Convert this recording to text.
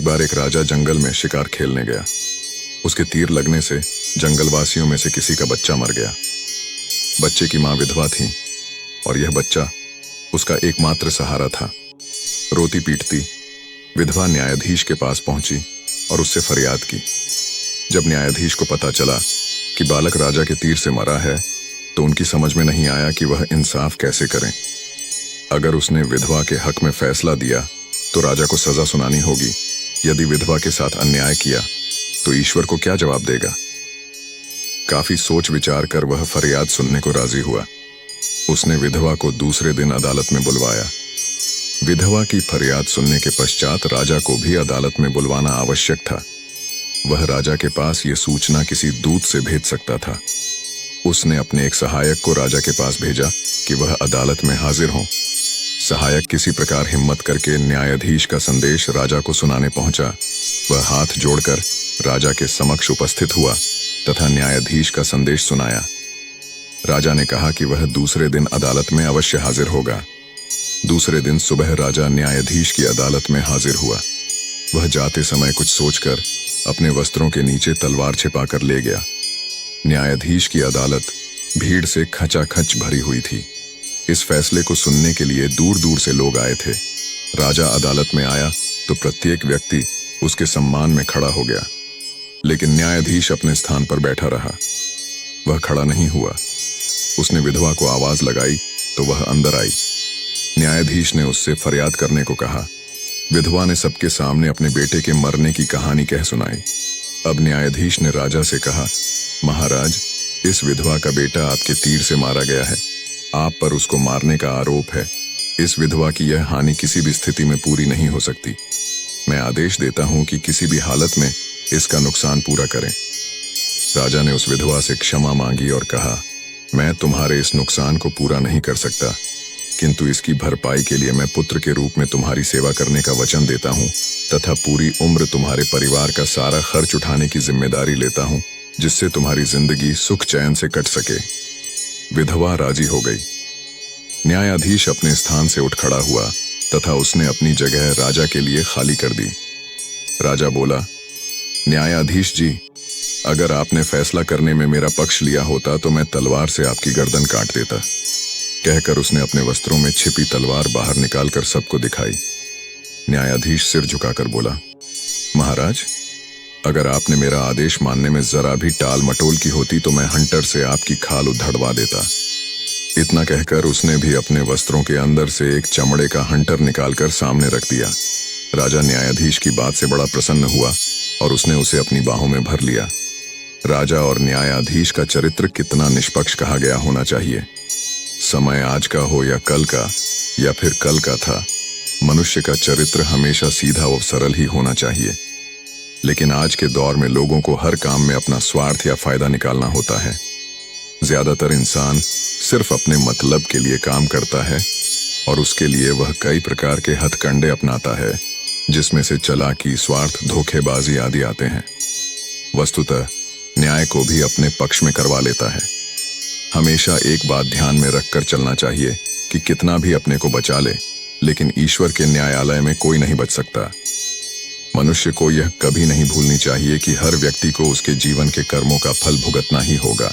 बार एक राजा जंगल में शिकार खेलने गया। उसके तीर लगने से जंगलवासियों में से किसी का बच्चा मर गया। बच्चे की मां विधवा थी और यह बच्चा उसका एकमात्र सहारा था। रोती पीटती विधवा न्यायाधीश के पास पहुंची और उससे फरियाद की। जब न्यायाधीश को पता चला कि बालक राजा के तीर से मरा है तो उनकी समझ में नहीं आया कि वह इंसाफ कैसे करें। अगर उसने विधवा के हक में फैसला दिया तो राजा को सजा सुनानी होगी। यदि विधवा के साथ अन्याय किया तो ईश्वर को क्या जवाब देगा। काफी सोच विचार कर वह फरियाद सुनने को राजी हुआ। उसने विधवा को दूसरे दिन अदालत में बुलवाया। विधवा की फरियाद सुनने के पश्चात राजा को भी अदालत में बुलवाना आवश्यक था। वह राजा के पास यह सूचना किसी दूत से भेज सकता था। उसने अपने एक सहायक को राजा के पास भेजा कि वह अदालत में हाजिर हो। सहायक किसी प्रकार हिम्मत करके न्यायाधीश का संदेश राजा को सुनाने पहुंचा। वह हाथ जोड़कर राजा के समक्ष उपस्थित हुआ तथा न्यायाधीश का संदेश सुनाया। राजा ने कहा कि वह दूसरे दिन अदालत में अवश्य हाजिर होगा। दूसरे दिन सुबह राजा न्यायाधीश की अदालत में हाजिर हुआ। वह जाते समय कुछ सोचकर अपने वस्त्रों के नीचे तलवार छिपाकर ले गया। न्यायाधीश की अदालत भीड़ से खचाखच भरी हुई थी। इस फैसले को सुनने के लिए दूर दूर से लोग आए थे। राजा अदालत में आया तो प्रत्येक व्यक्ति उसके सम्मान में खड़ा हो गया, लेकिन न्यायाधीश अपने स्थान पर बैठा रहा। वह खड़ा नहीं हुआ। उसने विधवा को आवाज लगाई तो वह अंदर आई। न्यायाधीश ने उससे फरियाद करने को कहा। विधवा ने सबके सामने अपने बेटे के मरने की कहानी कह सुनाई। अब न्यायाधीश ने राजा से कहा, महाराज, इस विधवा का बेटा आपके तीर से मारा गया है। आप पर उसको मारने का आरोप है। इस विधवा की यह हानि किसी भी स्थिति में पूरी नहीं हो सकती। मैं आदेश देता हूं कि किसी भी हालत में इसका नुकसान पूरा करें। राजा ने उस विधवा से क्षमा मांगी और कहा, मैं तुम्हारे इस नुकसान को पूरा नहीं कर सकता, किंतु इसकी भरपाई के लिए मैं पुत्र के रूप में तुम्हारी सेवा करने का वचन देता हूं तथा पूरी उम्र तुम्हारे परिवार का सारा खर्च उठाने की जिम्मेदारी लेता हूं, जिससे तुम्हारी जिंदगी सुख चैन से कट सके। विधवा राजी हो गई। न्यायाधीश अपने स्थान से उठ खड़ा हुआ तथा उसने अपनी जगह राजा के लिए खाली कर दी। राजा बोला, न्यायाधीश जी, अगर आपने फैसला करने में मेरा पक्ष लिया होता तो मैं तलवार से आपकी गर्दन काट देता। कहकर उसने अपने वस्त्रों में छिपी तलवार बाहर निकालकर सबको दिखाई। न्यायाधीश सिर झुकाकर बोला, महाराज, अगर आपने मेरा आदेश मानने में जरा भी टाल मटोल की होती तो मैं हंटर से आपकी खाल उधड़वा देता। इतना कहकर उसने भी अपने वस्त्रों के अंदर से एक चमड़े का हंटर निकालकर सामने रख दिया। राजा न्यायाधीश की बात से बड़ा प्रसन्न हुआ और उसने उसे अपनी बाहों में भर लिया। राजा और न्यायाधीश का चरित्र कितना निष्पक्ष कहा गया होना चाहिए। समय आज का हो या कल का या फिर कल का था, मनुष्य का चरित्र हमेशा सीधा और सरल ही होना चाहिए। लेकिन आज के दौर में लोगों को हर काम में अपना स्वार्थ या फायदा निकालना होता है। ज्यादातर इंसान सिर्फ अपने मतलब के लिए काम करता है और उसके लिए वह कई प्रकार के हथकंडे अपनाता है, जिसमें से चालाकी, स्वार्थ, धोखेबाजी आदि आते हैं। वस्तुतः न्याय को भी अपने पक्ष में करवा लेता है। हमेशा एक बात ध्यान में रखकर चलना चाहिए कि कितना भी अपने को बचा ले, लेकिन ईश्वर के न्यायालय में कोई नहीं बच सकता। मनुष्य को यह कभी नहीं भूलनी चाहिए कि हर व्यक्ति को उसके जीवन के कर्मों का फल भुगतना ही होगा।